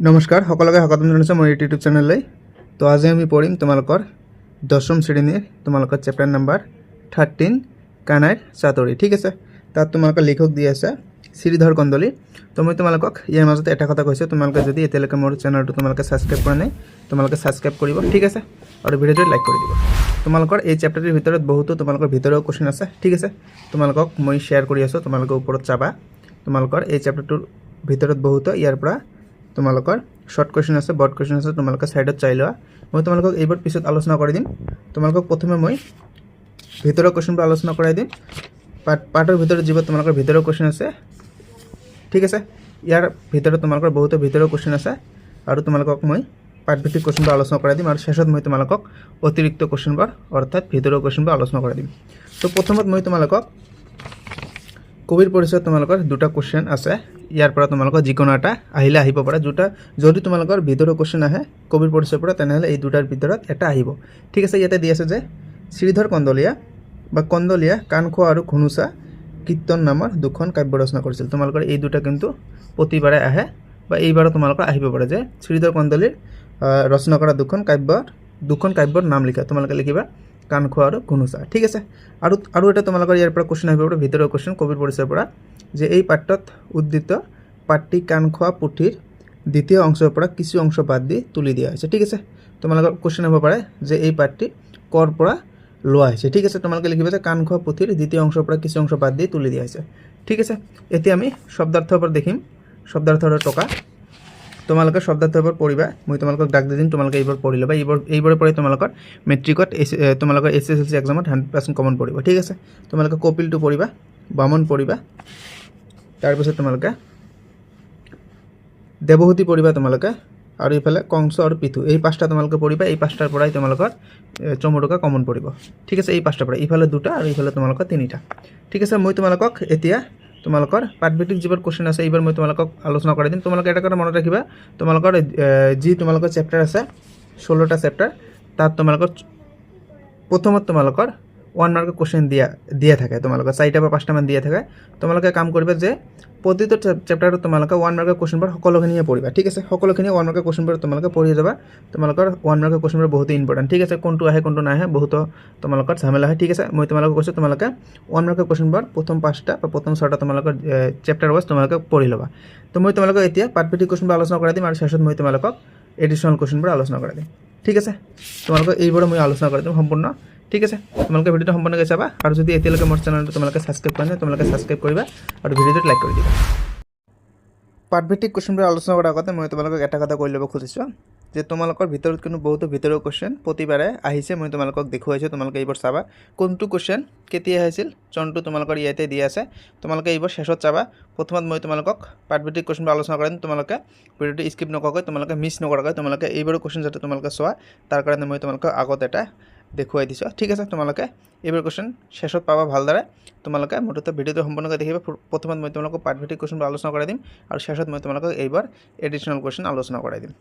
নমস্কাৰ সকলোকে স্বাগতম জনাইছোঁ মোৰ ইউটিউব চেনেললৈ। তো আজি আমি পঢ়িম তোমালোকৰ দশম শ্ৰেণীৰ তোমালোকৰ চেপ্টাৰ নাম্বাৰ 13 কানাইৰ চাতৰি। ঠিক আছে, তাত তোমালোকৰ লিখক দি আছে শ্ৰীধৰ কন্দলি। তো মই তোমালোকক ইয়াৰ মাজতে এটা কথা কৈছোঁ, তোমালোকে যদি এতিয়ালৈকে মোৰ চেনেলটো তোমালোকে ছাবস্ক্ৰাইব কৰা নাই তোমালোকে ছাবস্ক্ৰাইব কৰিব। ঠিক আছে, আৰু ভিডিঅ'টো লাইক কৰি দিব। তোমালোকৰ এই চেপ্টাৰটোৰ ভিতৰত বহুতো তোমালোকৰ ভিতৰৰ কুৱেশ্যন আছে। ঠিক আছে, তোমালোকক মই শ্বেয়াৰ কৰি আছোঁ, তোমালোকে ওপৰত চাবা। তোমালোকৰ এই চেপ্টাৰটোৰ ভিতৰত বহুতো ইয়াৰ পৰা তোমালোকৰ শৰ্ট কুৱেশ্যন আছে, বৰ্ড কুৱেশ্যন আছে, তোমালোকে সাইডত চাই লোৱা। মই তোমালোকক এইবাৰ পিছত আলোচনা কৰি দিম। তোমালোকক প্ৰথমে মই ভিতৰৰ কুৱেশ্যনবোৰ আলোচনা কৰাই দিম। পাৰ্টৰ ভিতৰত যিবোৰ তোমালোকৰ ভিতৰৰ কুৱেশ্যন আছে, ঠিক আছে, ইয়াৰ ভিতৰত তোমালোকৰ বহুতো ভিতৰৰ কুৱেশ্যন আছে আৰু তোমালোকক মই পাৰ্টভিত্তিক কুৱেশ্যনবোৰ আলোচনা কৰাই দিম আৰু শেষত মই তোমালোকক অতিৰিক্ত কুৱেশ্যনবোৰ অৰ্থাৎ ভিতৰৰ কুৱেশ্যনবোৰ আলোচনা কৰাই দিম। তো প্ৰথমত মই তোমালোকক কবিৰ পৰিচয়ত তোমালোকৰ দুটা কুৱেশ্যন আছে, ইয়াৰ পৰা তোমালোকৰ যিকোনো এটা আহিলে আহিব পাৰে। যদি তোমালোকৰ ভিতৰৰ কুৱেশ্যন আহে কবিৰ পৰিচয়ৰ পৰা তেনেহ'লে এই দুটাৰ ভিতৰত এটা আহিব। ঠিক আছে, ইয়াতে দি আছে যে শ্ৰীধৰ কন্দলীয়া বা কন্দলীয়া কাণখোৱা আৰু ঘুনুচা কীৰ্তন নামৰ দুখন কাব্য ৰচনা কৰিছিল। তোমালোকৰ এই দুটা কিন্তু প্ৰতিবাৰে আহে বা এইবাৰো তোমালোকৰ আহিব পাৰে যে শ্ৰীধৰ কন্দলীৰ ৰচনা কৰা দুখন কাব্যৰ নাম লিখা। তোমালোকে লিখিবা কাণখোৱা আৰু ঘুনুচা। ঠিক আছে, আৰু এটা তোমালোকৰ ইয়াৰ পৰা কুৱেশ্যন আহিব পাৰে ভিতৰৰ কুৱেশ্যন কবিৰ পৰিচয়ৰ পৰা, যে এই পাঠত উদ্ধৃত পাঠটি কাণখোৱা পুথিৰ দ্বিতীয় অংশৰ পৰা কিছু অংশ বাদ দি তুলি দিয়া হৈছে। ঠিক আছে, তোমালোকৰ কুৱেশ্যন হ'ব পাৰে যে এই পাঠটি কৰ পৰা লোৱা হৈছে। ঠিক আছে, তোমালোকে লিখিবা যে কাণখোৱা পুথিৰ দ্বিতীয় অংশৰ পৰা কিছু অংশ বাদ দি তুলি দিয়া হৈছে। ঠিক আছে, এতিয়া আমি শব্দাৰ্থৰ পৰা দেখিম, শব্দাৰ্থৰ টকা। তোমালোকে শব্দাৰ্থৰ পৰা পঢ়িবা, মই তোমালোকক ডাক দি দিম, তোমালোকে এইবাৰ পঢ়ি ল'বা। এইবাৰৰ পৰাই তোমালোকৰ মেট্ৰিকত তোমালোকৰ SSLC এক্সামত 100% কমন পৰিব। ঠিক আছে, তোমালোকে কপিলটো পঢ়িবা, বামন পঢ়িবা, তাৰপিছত তোমালোকে দেৱহূতি পঢ়িবা তোমালোকে, আৰু এইফালে কংস আৰু পিথু, এই পাঁচটা তোমালোকে পঢ়িবা। এই পাঁচটাৰ পৰাই তোমালোকৰ চমুটকা কমন পৰিব। ঠিক আছে, এই পাঁচটাৰ পৰা ইফালে দুটা আৰু ইফালে তোমালোকৰ তিনিটা। ঠিক আছে, মই তোমালোকক এতিয়া তোমালোকৰ পাঠভিত্তিক যিবোৰ কুৱেশ্যন আছে এইবাৰ মই তোমালোকক আলোচনা কৰি দিম। তোমালোকে এটা কথা মনত ৰাখিবা, তোমালোকৰ যি তোমালোকৰ চেপ্টাৰ আছে 16টা চেপ্টাৰ, তাত তোমালোকৰ প্ৰথমত তোমালোকৰ 1 মাৰ্কৰ কুৱেশ্যন দিয়া থাকে, তোমালোকৰ 4টা বা 5টামান দিয়া থাকে। তোমালোকে কাম কৰিবা যে প্ৰতিটো চেপ্টাৰত তোমালোকে 1 মাৰ্কৰ কুৱেশ্যনবোৰ সকলোখিনিয়ে পঢ়িবা। ঠিক আছে, সকলোখিনি 1 মাৰ্কৰ কুৱেশ্যনবোৰ তোমালোকে পঢ়ি যাবা। তোমালোকৰ 1 মাৰ্কৰ কুৱেশ্যনবোৰ বহুতো ইম্পৰ্টেণ্ট। ঠিক আছে, কোনটো আহে কোনটো নাহে বহুতো তোমালোকৰ ঝামেলা হয়। ঠিক আছে, মই তোমালোকক কৈছোঁ তোমালোকে 1 মাৰ্কৰ কুৱেশ্যনবোৰ প্ৰথম 5টা বা প্ৰথম 6টা তোমালোকৰ চেপ্টাৰ ৱাইজ তোমালোকে পঢ়ি ল'বা। তো মই তোমালোকক এতিয়া পাঠভিত্তিক কুৱেশ্যনবোৰ আলোচনা কৰাই দিম আৰু শেষত মই তোমালোকক এডিশ্যনেল কুৱেশ্যনবোৰ আলোচনা কৰাই দিম। ঠিক আছে, তোমালোকক এইবোৰো মই আলোচনা কৰি দিম সম্পূৰ্ণ। ঠিক আছে, তোমালোকে ভিডিঅ'টো সম্পূৰ্ণকৈ চাবা আৰু যদি এতিয়ালৈকে মোৰ চেনেলটো তোমালোকে ছাবস্ক্ৰাইব কৰা নাই তোমালোকে ছাবস্ক্ৰাইব কৰিবা আৰু ভিডিঅ'টোত লাইক কৰি দিবা। পাঠভিত্তিক কুৱেশ্যনবোৰ আলোচনা কৰাৰ আগতে মই তোমালোকক এটা কথা কৈ ল'ব খুজিছোঁ যে তোমালোকৰ ভিতৰত কিন্তু বহুতো ভিতৰৰ কুৱেশ্যন প্ৰতিবাৰে আহিছে। মই তোমালোকক দেখুৱাইছোঁ, তোমালোকে এইবোৰ চাবা কোনটো কুৱেশ্যন কেতিয়া আহিছিল, চনটো তোমালোকৰ ইয়াতে দিয়া আছে। তোমালোকে এইবোৰ শেষত চাবা। প্ৰথমত মই তোমালোকক পাঠভিত্তিক কুৱেশ্যনবোৰ আলোচনা কৰিম, তোমালোকে ভিডিঅ'টো স্কিপ নকৰাকৈ তোমালোকে মিছ নকৰাকৈ তোমালোকে এইবোৰ কুৱেশ্যন যাতে তোমালোকে চোৱা তাৰ কাৰণে মই তোমালোকক আগত এটা দেখুৱাই দিছোঁ। ঠিক আছে, তোমালোকে এইবোৰ কুৱেশ্যন শেষত পাবা ভালদৰে। তোমালোকে মুঠতে ভিডিঅ'টো সম্পূৰ্ণকৈ দেখিবা। প্ৰথমত মই তোমালোকক পাঠভিত্তিক কুৱেশ্যনবোৰ আলোচনা কৰাই দিম আৰু শেষত মই তোমালোকক এইবাৰ এডিশ্যনেল কুৱেশ্যন আলোচনা কৰাই দিম।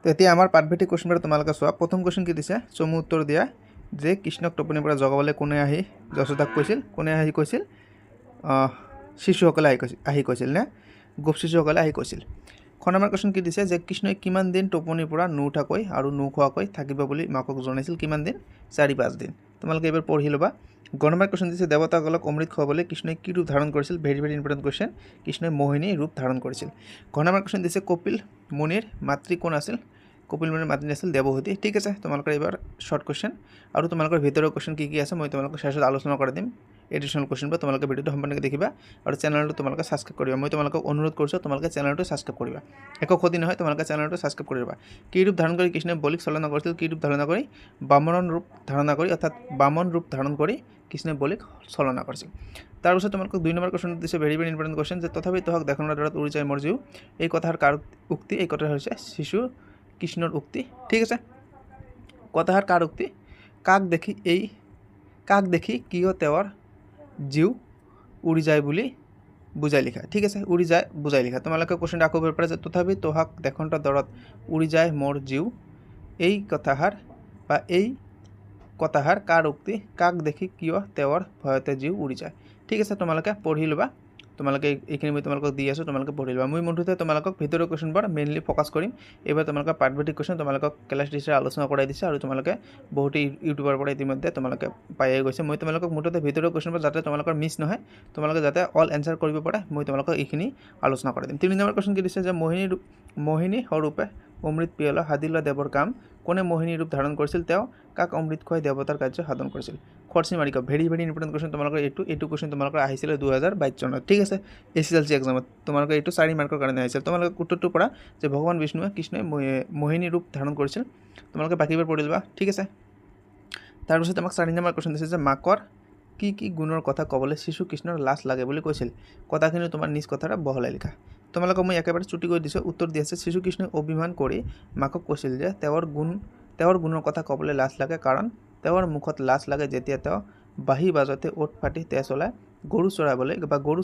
তো এতিয়া আমাৰ পাঠভিত্তিক কুৱেশ্যনবোৰ তোমালোকে চোৱা। প্ৰথম কুৱেশ্যন কি দিছে, চমু উত্তৰ দিয়া যে কৃষ্ণক টোপনিৰ পৰা জগাবলৈ কোনে আহি যশোদাক কৈছিল, কোনে আহি কৈছিল, শিশুসকলে আহি কৈছিল নে গোপ শিশুসকলে আহি কৈছিল। খ নম্বৰ কুৱেশ্যন কি দিছে যে কৃষ্ণই কিমান দিন টোপনিৰ পৰা নুঠাকৈ আৰু নোখোৱাকৈ থাকিব বুলি মাকক জনাইছিল, কিমান দিন, 4-5 দিন। তোমালোকে এইবাৰ পঢ়ি ল'বা। গ নম্বৰ কুৱেশ্যন দিছে দেৱতাসকলক অমৃত খুৱাবলৈ কৃষ্ণই কি ৰূপ ধাৰণ কৰিছিল, ভেৰি ইম্পৰ্টেণ্ট কুৱেশ্যন, কৃষ্ণই মোহিনী ৰূপ ধাৰণ কৰিছিল। ঘ নম্বৰ কুৱেশ্যন দিছে কপিল মুনিৰ মাতৃ কোন আছিল, কপিল মুনিৰ মাতৃ আছিল দেৱহূতি। ঠিক আছে, তোমালোকৰ এইবাৰ শ্বৰ্ট কুৱেশ্যন আৰু তোমালোকৰ ভিতৰৰ কুৱেশ্যন কি আছে মই তোমালোকক শেষত আলোচনা কৰি দিম। এডিশ্যনেল কুৱেশ্যনবোৰ তোমালোকে ভিডিঅ'টো সম্পূৰ্ণকৈ দেখিবা আৰু চেনেলটো তোমালোকে ছাবস্ক্ৰাইব কৰিবা। মই তোমালোকক অনুৰোধ কৰিছোঁ তোমালোকে চেনেলটো ছাবস্ক্ৰাইব কৰিবা, একো ক্ষতি নহয়, তোমালোকে চেনেলটো ছাবস্ক্ৰাইব কৰিবা। কি ৰূপ ধাৰণ কৰি কৃষ্ণই বলিক চলনা কৰিছিল, কি ৰূপ ধাৰণা কৰি, বামন ৰূপ ধাৰণা কৰি, অৰ্থাৎ বামন ৰূপ ধাৰণ কৰি কৃষ্ণই বলিক চলনা কৰিছিল। তাৰপিছত তোমালোকক 2 নম্বৰ কুৱেশ্যন দিছে ভেৰি ইম্পৰ্টেণ্ট কুৱেশ্যন, যে তথাপি তোহাক দেখনৰ দৰত উৰি যায় মোৰ জীৱ, এই কথাৰ কাৰ উক্তি, এই কথা হৈছে শিশু কৃষ্ণৰ উক্তি। ঠিক আছে, কথাষাৰ কাৰ উক্তি, কাক দেখি কিয় তেওঁৰ জীৱ উৰি যায় বুলি বুজাই লিখা। ঠিক আছে, উৰি যায় বুজাই লিখা। তোমালোকে কুৱেশ্যনটা আকৌ কৰিব পাৰা যে তথাপি তোহাক দেখনৰ দৰত উৰি যায় মোৰ জীৱ, এই কথাষাৰ কাৰ উক্তি, কাক দেখি কিয় তেওঁৰ ভয়তে জীৱ উৰি যায়। ঠিক আছে, তোমালোকে পঢ়ি ল'বা। তোমালোকে এইখিনি মই তোমালোকক দি আছোঁ, তোমালোকে পঢ়ি ল'বা। মই মুঠতে তোমালোকক ভিতৰৰ কুৱেশ্যনবোৰ মেইনলি ফ'কাছ কৰিম। এইবাৰ তোমালোকৰ পাৰ্টভিত্তিক কুৱেশ্যন তোমালোকক ক্লাছ টিচাৰে আলোচনা কৰাই দিছে আৰু তোমালোকে বহুতেই ইউটিউবৰ পৰা ইতিমধ্যে তোমালোকে পায়ে গৈছে। মই তোমালোকক মুঠতে ভিতৰৰ কুৱেশ্যনবোৰ যাতে তোমালোকৰ মিছ নহয়, তোমালোকে যাতে অল এনচাৰ কৰিব পাৰে, মই তোমালোকক এইখিনি আলোচনা কৰাই দিম। 3 নম্বৰ কুৱেশ্যন কি দিছে যে মোহিনী স্বৰূপে অমৃত পিয়লা সাদিলা দেৱৰ কাম কোনে মোহিনী ৰূপ ধাৰণ কৰিছিল, তেওঁ কাক অমৃত খুৱাই দেৱতাৰ কাৰ্য সাধন কৰিছিল। খৰচি মাৰিক ভেৰি ইম্পৰ্টেণ্ট কুৱেশ্যন তোমালোকৰ এইটো কুৱেশ্যন তোমালোকৰ আহিছিলে 2022 চনত, ঠিক আছে। SSLC এক্সামত তোমালোকৰ এইটো 4 মাৰ্কৰ কাৰণে আহিছিল। তোমালোকে উত্তৰটো পৰা যে ভগৱান কৃষ্ণই মোহিনী ৰূপ ধাৰণ কৰিছিল, তোমালোকে বাকীবাৰ পঢ়ি ল'বা, ঠিক আছে। তাৰপিছত আমাক 4 নম্বৰ কুৱেশ্যন দিছে যে মাকৰ কি কি গুণৰ কথা ক'বলৈ শিশু কৃষ্ণৰ লাজ লাগে বুলি কৈছিল, কথাখিনি তোমাৰ নিজ কথাৰে বহলাই লিখা। তোমালোকক মই একেবাৰে চুটি কৰি দিছোঁ। উত্তৰ দি আছে শ্ৰীকৃষ্ণই অভিমান কৰি মাকক কৈছিল যে তেওঁৰ গুণৰ কথা ক'বলৈ লাজ লাগে, কাৰণ তেওঁৰ মুখত লাজ লাগে যেতিয়া তেওঁ বাঁহী বাজতে ওঠ ফাটি তেজ ওলায়, গৰু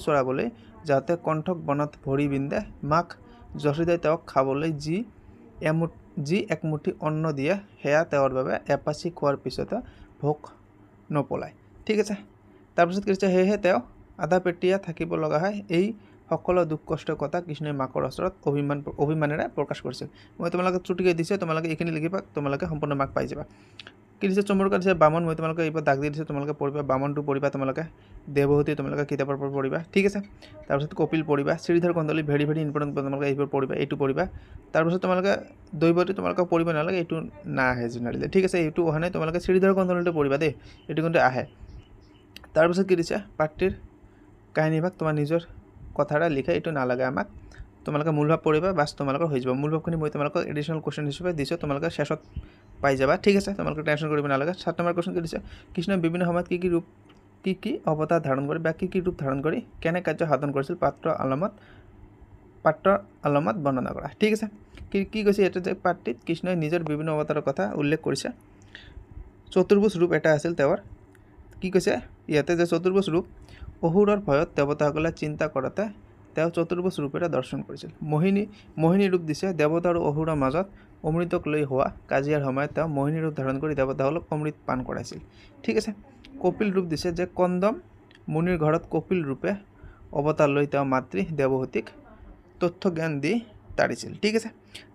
চৰাবলৈ যাওঁতে কণ্ঠক বনত ভৰি বিন্ধে, মাক যশোদাই তেওঁক খাবলৈ যি একমুঠি অন্ন দিয়ে, সেয়া তেওঁৰ বাবে এপাচি খোৱাৰ পিছতে ভোক নপলায়, ঠিক আছে। তাৰপিছত কি হৈছে, সেয়েহে তেওঁ আধা পেটীয়া থাকিব লগা হয়। এই সকলো দুখ কষ্টৰ কথা কৃষ্ণই মাকৰ ওচৰত অভিমানেৰে প্ৰকাশ কৰিছিল। মই তোমালোকে চুটিকৈ দিছোঁ, তোমালোকে এইখিনি লিখিবা, তোমালোকে সম্পূৰ্ণ মাৰ্ক পাই যাবা। কি দিছে চমুৰকা দিছে বামন, মই তোমালোকে এইবাৰ দাগ দি দিছোঁ, তোমালোকে পঢ়িবা। বামনটো পঢ়িবা, তোমালোকে দেৱহূতি তোমালোকে কিতাপৰ পৰা পঢ়িবা, ঠিক আছে। তাৰপিছত কপিল পঢ়িবা, শ্ৰীধৰ কন্দলী ভেৰি ইম্পৰ্টেণ্ট, তোমালোকে এইবোৰ পঢ়িবা, এইটো পঢ়িবা। তাৰপিছত তোমালোকে দৈৱতী তোমালোকে পঢ়িব নালাগে, এইটো নাহে জেনেৰেলি, ঠিক আছে। এইটো অহা নাই, তোমালোকে শ্ৰীধৰ কন্দলীটো পঢ়িবা দেই, এইটো কিন্তু আহে। তাৰপিছত কি দিছে পাঠটিৰ কাহিনীভাগ তোমাৰ নিজৰ কথাৰে লিখা, এইটো নালাগে আমাক, তোমালোকে মূলভাৱ পঢ়িবা, বাছ তোমালোকৰ হৈ যাব। মূলভাৱখিনি মই তোমালোকক এডিশ্যনেল কুৱেশ্যন হিচাপে দিছোঁ, তোমালোকে শেষত পাই যাবা, ঠিক আছে। তোমালোকে টেনশ্যন কৰিব নালাগে। 7 নম্বৰ কুৱেশ্যন কি দিছে, কৃষ্ণই বিভিন্ন সময়ত কি অৱতাৰ ধাৰণ কৰি বা কি ৰূপ ধাৰণ কৰি কেনে কাৰ্য সাধন কৰিছিল, পাত্ৰ আলমত বৰ্ণনা কৰা, ঠিক আছে। কি কৈছে ইয়াতে যে পাঠটিত কৃষ্ণই নিজৰ বিভিন্ন অৱতাৰৰ কথা উল্লেখ কৰিছে। চতুৰ্ভুজ ৰূপ এটা আছিল তেওঁৰ, কি কৈছে ইয়াতে যে চতুৰ্ভুজ ৰূপ অসুৰৰ ভয়ত দেৱতাসকলে চিন্তা কৰোঁতে তেওঁ চতুৰ্ভুজ ৰূপেৰে দৰ্শন কৰিছিল। মোহিনী ৰূপ দিছে দেৱতা আৰু অসুৰৰ মাজত অমৃতক লৈ হোৱা কাজিয়াৰ সময়ত তেওঁ মোহিনী ৰূপ ধাৰণ কৰি দেৱতাসকলক অমৃত পান কৰাইছিল, ঠিক আছে। কপিল ৰূপ দিছে যে কন্দম মুনিৰ ঘৰত কপিল ৰূপে অৱতাৰ লৈ তেওঁ মাতৃ দেৱহূতিক তথ্য জ্ঞান দি তাৰিছিল, ঠিক আছে।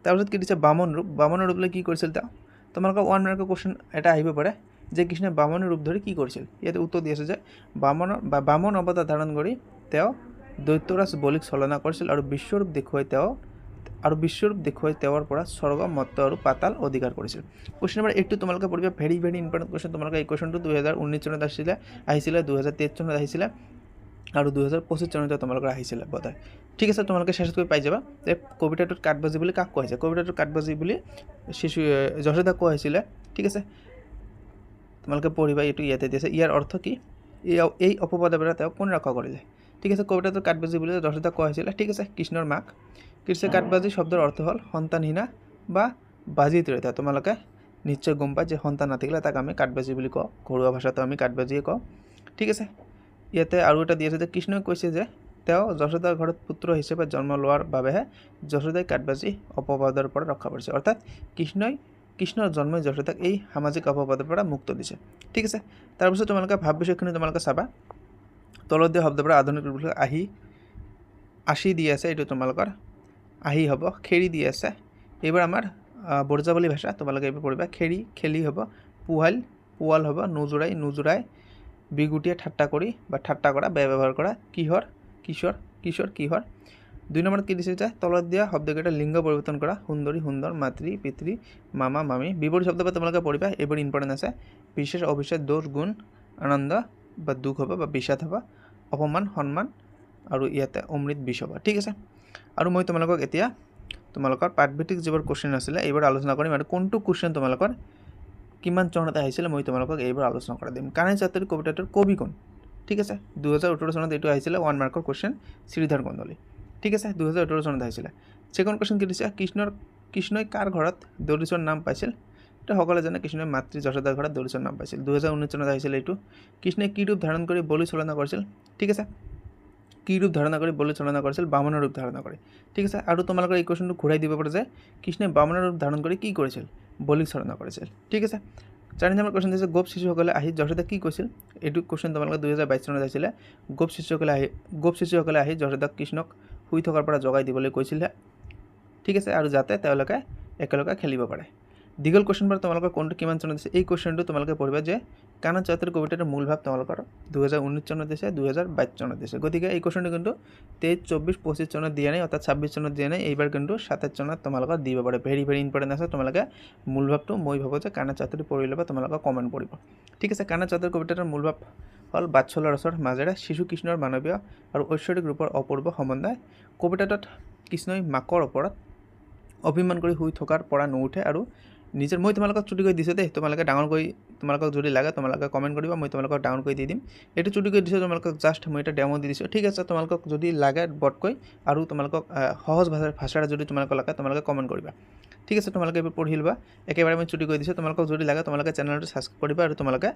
তাৰপিছত কি দিছে বামন ৰূপ লৈ কি কৰিছিল তেওঁ, তোমালোকৰ 1 মাৰ্কৰ কুৱেশ্যন এটা আহিব পাৰে যে কৃষ্ণই বামনৰ ৰূপ ধৰি কি কৰিছিল। ইয়াতে উত্তৰ দি আছে যে বামন অৱতাৰ ধাৰণ কৰি তেওঁ দৈত্যৰাজ বলিক চলনা কৰিছিল আৰু বিশ্বৰূপ দেখুৱাই তেওঁৰ পৰা স্বৰ্গ মৰ্ত্য আৰু পাতাল অধিকাৰ কৰিছিল। কুৱেশ্যন নম্বৰ 8 তোমালোকে পঢ়িবা, ভেৰি ইম্পৰ্টেণ্ট কুৱেশ্যন। তোমালোকে এই কুৱেশ্যনটো 2019 চনত আহিছিলে 2023 চনত আহিছিলে আৰু 2025 চনতে তোমালোকৰ আহিছিলে বোধহয়, ঠিক আছে। তোমালোকে শেষতকৈ পাই যাবা যে কবিতাটোত কাঠবাজি বুলি কাক কোৱা হৈছে, কবিতাটোত কাঠবাজি বুলি যশোদাক কোৱা হৈছিলে, ঠিক আছে। তোমালোকে পঢ়িবা, এইটো ইয়াতে দিছে। ইয়াৰ অৰ্থ কি, এই অপবাদৰ পৰা তেওঁক কোন ৰক্ষা কৰিলে, ঠিক আছে। কবিতাটোৰ কাঠবাজি বুলি যশোদাক কোৱা হৈছিলে, ঠিক আছে, কৃষ্ণৰ মাক। কৃষ্ণৰ কাঠবাজি শব্দৰ অৰ্থ হ'ল সন্তানহীনা বা বাজি তিৰোতা। তোমালোকে নিশ্চয় গম পায় যে সন্তান নাথাকিলে তাক আমি কাঠবাজি বুলি কওঁ, ঘৰুৱা ভাষাটো আমি কাঠবাজিয়ে কওঁ, ঠিক আছে। ইয়াতে আৰু এটা দি আছে যে কৃষ্ণই কৈছে যে তেওঁ যশোদাৰ ঘৰত পুত্ৰ হিচাপে জন্ম লোৱাৰ বাবেহে যশোদাই কাঠবাজি অপবাদৰ পৰা ৰক্ষা কৰিছে, অৰ্থাৎ কৃষ্ণৰ জন্মই যশোদাক এই সামাজিক অপবাদৰ পৰা মুক্ত দিছে, ঠিক আছে। তাৰপিছত তোমালোকে ভাৱ বিষয়খিনি তোমালোকে চাবা। তলত দিয়া শব্দৰ পৰা আধুনিক ৰূপ আশী দি আছে, এইটো তোমালোকৰ আহি হ'ব। খেৰি দি আছে, এইবাৰ আমাৰ বৰ্জাৱলী ভাষা, তোমালোকে এইবাৰ পঢ়িবা। খেলি হ'ব, পোৱাল হ'ব, নোজোৰাই বিগুটিয়ে ঠাট্টা কৰা, বেয়া ব্যৱহাৰ কৰা, কিশোৰ 2 নম্বৰত কি দিছে যে তলত দিয়া শব্দকেইটা লিংগ পৰিৱৰ্তন কৰা, সুন্দৰী সুন্দৰ, মাতৃ পিতৃ, মামা মামী। বিপৰীত শব্দ পৰা তোমালোকে পঢ়িবা, এইবোৰ ইম্পৰ্টেণ্ট আছে। বিশেষ অবিশেষ, দোষ গুণ, আনন্দ বা দুখ হ'ব বা বিষাদ হ'ব, অপমান সন্মান আৰু ইয়াতে অমৃত বিষ হ'ব, ঠিক আছে। আৰু মই তোমালোকক এতিয়া তোমালোকৰ পাঠভিত্তিক যিবোৰ কুৱেশ্যন আছিলে এইবোৰ আলোচনা কৰিম, আৰু কোনটো কুৱেশ্যন তোমালোকৰ কিমান চনত আহিছিলে মই তোমালোকক এইবোৰ আলোচনা কৰি দিম। কানাই চাতৰি কবিতাটোৰ কবি কোন, ঠিক আছে। 2018 চনত এইটো আহিছিলে 1 মাৰ্কৰ কুৱেশ্যন, শ্ৰীধৰ কন্দলী, ঠিক আছে। 2018 চনত আহিছিলে। ছেকেণ্ড কুৱেশ্যন কি দিছে, কৃষ্ণই কাৰ ঘৰত দৌৰিচৰ নাম পাইছিল, এইটো সকলোৱে জানে, কৃষ্ণই মাতৃ যশোদাৰ ঘৰত দৌৰিচৰ নাম পাইছিল। 2019 চনত আহিছিলে এইটো। কৃষ্ণই কি ৰূপ ধাৰণ কৰি বলি চলনা কৰিছিল, ঠিক আছে। কি ৰূপ ধাৰণা কৰি বলি চলনা কৰিছিল, বামনৰ ৰূপ ধাৰণা কৰি, ঠিক আছে। আৰু তোমালোকৰ এই কুৱেশ্যনটো ঘূৰাই দিব পাৰে যে কৃষ্ণই বামনৰ ৰূপ ধাৰণ কৰি কি কৰিছিল, বলিক চলনা কৰিছিল, ঠিক আছে। 4 নম্বৰ কোৱেশ্চন দিছে গোপ শিশুসকলে আহি যশোদাক কি কৈছিল এইটো কোৱেশ্চন তোমালোকে 2022 চনত আহিছিলে গোপ শিশুসকলে আহি যশোদাক কৃষ্ণক শুই থকাৰ পৰা জগাই দিবলৈ কৈছিল ঠিক আছে আৰু যাতে তেওঁলোকে একেলগে খেলিব পাৰে দীঘল কোৱেশ্চন বাৰু তোমালোকৰ কোনটো কিমান চনত দিছে এই কোৱেশ্চনটো তোমালোকে পঢ়িবা যে কানা চতুৰ কবিতাৰ মূল ভাৱ তোমালোকৰ 2019 চনত দিছে 2022 চনত দিছে গতিকে এই কোৱেশ্চনটো কিন্তু 23 24 25 চনত দিয়া নাই অৰ্থাৎ 26 চনত দিয়া নাই এইবাৰ কিন্তু 27 চনত তোমালোকৰ দিব পাৰে ভেৰি ভেৰি ইম্পৰ্টেণ্ট আছে তোমালোকে মূল ভাৱটো মই ভাবো যে কানা চতুৰ পঢ়ি ল'বা তোমালোকে কমেণ্ট কৰিব ঠিক আছে কানা চতুৰ কবিতাৰ মূল ভাৱ হ'ল বাৎসল্য ৰসৰ মাজেৰে শিশু কৃষ্ণৰ মানৱীয় আৰু ঐশ্বৰিক ৰূপৰ অপূৰ্ব সমন্বয় কবিতাটোত কৃষ্ণই মাকৰ ওপৰত অভিমান কৰি শুই থকাৰ পৰা নুঠে আৰু নিজৰ মই তোমালোকক ছুটি কৰি দিছোঁ দেই তোমালোকে ডাঙৰ কৰি তোমালোকক যদি লাগে তোমালোকে কমেণ্ট কৰিবা মই তোমালোকক ডাউন কৰি দি দিম এইটো ছুটি কৰি দিছোঁ তোমালোকক জাষ্ট মই এটা ডেমো দি দিছোঁ ঠিক আছে তোমালোকক যদি লাগে বটকৈ আৰু তোমালোকক সহজ ভাষাৰে যদি তোমালোকক লাগে তোমালোকে কমেণ্ট কৰিবা ঠিক আছে তোমালোকে এইবোৰ পঢ়ি ল'বা একেবাৰে মই ছুটি কৰি দিছোঁ তোমালোকক যদি লাগে তোমালোকে চেনেলটো ছাবস্ক্ৰাইব কৰিবা আৰু তোমালোকে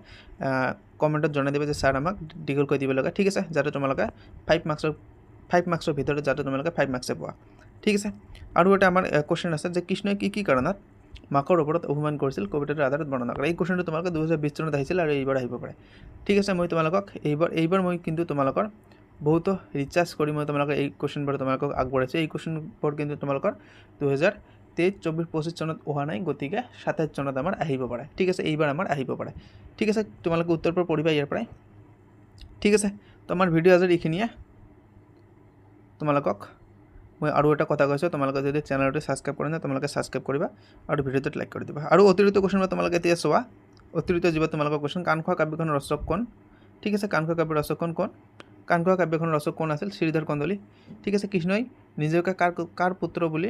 কমেণ্টত জনাই দিবা যে ছাৰ আমাক দীঘল কৰি দিব লাগে ঠিক আছে যাতে তোমালোকে 5 মাৰ্কছৰ ভিতৰত যাতে তোমালোকে 5 মাৰ্কছে পোৱা ঠিক আছে আৰু এটা আমাৰ কোৱেশ্চন আছে যে কৃষ্ণই কি কাৰণত মাকৰ ওপৰত অভিমান কৰিছিল কবিতাটোৰ আধাৰত বৰ্ণনা কৰা এই কোৱেশ্চনটো তোমালোকে 2020 চনত আহিছিল আৰু এইবাৰ আহিব পাৰে ঠিক আছে মই তোমালোকক এইবাৰ মই কিন্তু তোমালোকৰ বহুতো ৰিচাৰ্জ কৰি মই তোমালোকৰ এই কোৱেশ্চনবোৰ তোমালোকক আগবঢ়াইছোঁ এই কোৱেশ্চনবোৰ কিন্তু তোমালোকৰ 2023 24 25 চনত অহা নাই গতিকে 27 চনত আমাৰ আহিব পাৰে ঠিক আছে এইবাৰ আমাৰ আহিব পাৰে ঠিক আছে তোমালোকে উত্তৰবোৰ পঢ়িবা ইয়াৰ পৰাই ঠিক আছে তো আমাৰ ভিডিঅ' আজি এইখিনিয়ে তোমালোকক মই আৰু এটা কথা কৈছোঁ তোমালোকে যদি চেনেলটো ছাবস্ক্ৰাইব কৰা নাই তোমালোকে ছাবস্ক্ৰাইব কৰিবা আৰু ভিডিঅ'টোত লাইক কৰি দিবা আৰু অতিৰিক্ত কোৱেশ্চন তোমালোকে এতিয়া চোৱা অতিৰিক্ত যিবোৰ তোমালোকৰ কোৱেশ্চন কাণখোৱা কাব্যখনৰ ৰচক কোন ঠিক আছে কাণখোৱা কাব্যৰ ৰচক কোন কাণখোৱা কাব্যখনৰ ৰচক কোন আছিল শ্ৰীধৰ কন্দলী ঠিক আছে কৃষ্ণই নিজকে কাৰ পুত্ৰ বুলি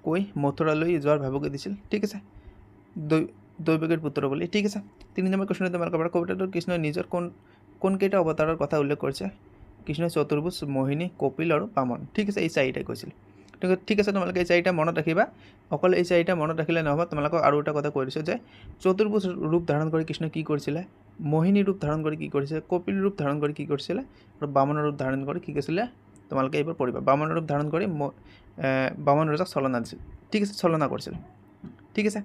কৈ মথুৰালৈ যোৱাৰ ভাবুকি দিছিল ঠিক আছে দৈৱকীৰ পুত্ৰ বুলি ঠিক আছে 3 নম্বৰ কোৱেশ্চন তোমালোকৰ পৰা কবিতাটোত কৃষ্ণই নিজৰ কোনকেইটা অৱতাৰৰ কথা উল্লেখ কৰিছে কৃষ্ণ চতুৰ্ভুজ মোহিনী কপিল আৰু বামন ঠিক আছে এই চাৰিটাই কৈছিল ঠিক আছে তোমালোকে এই চাৰিটা মনত ৰাখিবা অকল এই চাৰিটা মনত ৰাখিলে নহ'ব তোমালোকক আৰু এটা কথা কৈ দিছোঁ যে চতুৰ্ভুজ ৰূপ ধাৰণ কৰি কৃষ্ণ কি কৰিছিলে মোহিনী ৰূপ ধাৰণ কৰি কি কৰিছিলে কপিল ৰূপ ধাৰণ কৰি কি কৰিছিলে আৰু বামনৰ ৰূপ ধাৰণ কৰি কি কৰিছিলে তোমালোকে এইবাৰ পঢ়িবা বামনৰ ৰূপ ধাৰণ কৰি বামন ৰজাক ছলনা দিছিল ঠিক আছে ছলনা কৰিছিল ঠিক আছে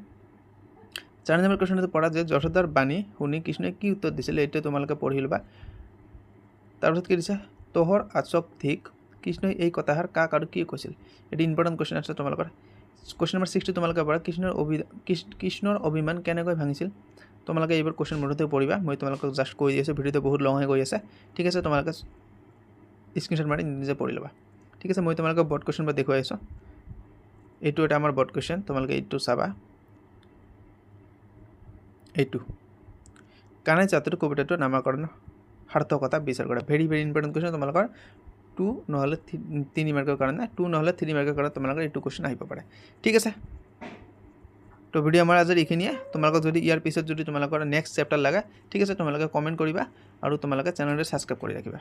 4 নম্বৰ কোৱেশ্চনটো পঢ়া যে যশোদাৰ বাণী শুনি কৃষ্ণই কি উত্তৰ দিছিলে এইটো তোমালোকে পঢ়ি ল'বা তাৰপিছত কি দিছে তোহৰ আসক্তিক কৃষ্ণই এই কথাষাৰ কাক আৰু কি কৈছিল এটি ইম্পৰ্টেণ্ট কোৱেশ্চন আছে তোমালোকৰ কোৱেশ্চন নম্বৰ 60 তোমালোকে পৰা কৃষ্ণৰ অভিমান কেনেকৈ ভাঙিছিল তোমালোকে এইবাৰ কোৱেশ্চন মনতে পঢ়িবা মই তোমালোকক জাষ্ট কৈ দি আছোঁ ভিডিঅ'টো বহুত লং হৈ গৈ আছে ঠিক আছে তোমালোকে স্ক্ৰীনশ্বট মাৰি নিজে পঢ়ি ল'বা ঠিক আছে মই তোমালোকক বৰ্ড কোৱেশ্চনবোৰ দেখুৱাই আছোঁ এইটো এটা আমাৰ বৰ্ড কোৱেশ্চন তোমালোকে এইটো চাবা এইটো কানাই চাতুৰ কবিতাটোৰ নামাকৰণ সাৰ্থকতা বিচাৰ কৰা ভেৰি ভেৰি ইম্পৰ্টেণ্ট কোৱেশ্চন তোমালোকৰ 2 নহ'লে 3 মাৰ্কৰ কাৰণে 2 নহ'লে 3 মাৰ্কৰ কাৰণে তোমালোকৰ এইটো কোৱেশ্চন আহিব পাৰে ঠিক আছে তো ভিডিঅ' আমাৰ আজি এইখিনিয়ে তোমালোকক যদি ইয়াৰ পিছত যদি তোমালোকৰ নেক্সট চেপ্টাৰ লাগে ঠিক আছে তোমালোকে কমেণ্ট কৰিবা আৰু তোমালোকে চেনেলটো ছাবস্ক্ৰাইব কৰি ৰাখিবা